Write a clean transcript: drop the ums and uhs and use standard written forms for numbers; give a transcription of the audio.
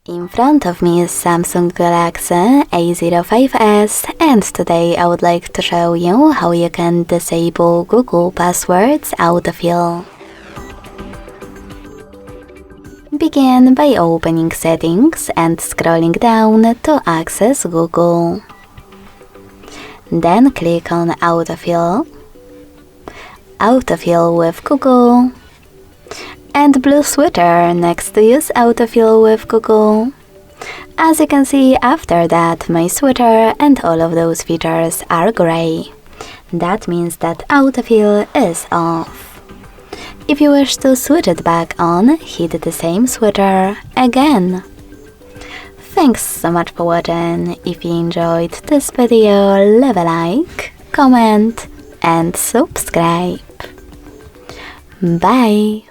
In front of me is Samsung Galaxy A05s, and today I would like to show you how you can disable Google passwords autofill. Begin by opening Settings and scrolling down to access Google. Then click on Autofill, Autofill with Google, and blue sweater next to use autofill with Google. As you can see, after that my sweater and all of those features are gray. That means that autofill is off. If you wish to switch it back on, hit the same sweater again. Thanks so much for watching. If you enjoyed this video, leave a like, comment and subscribe. Bye!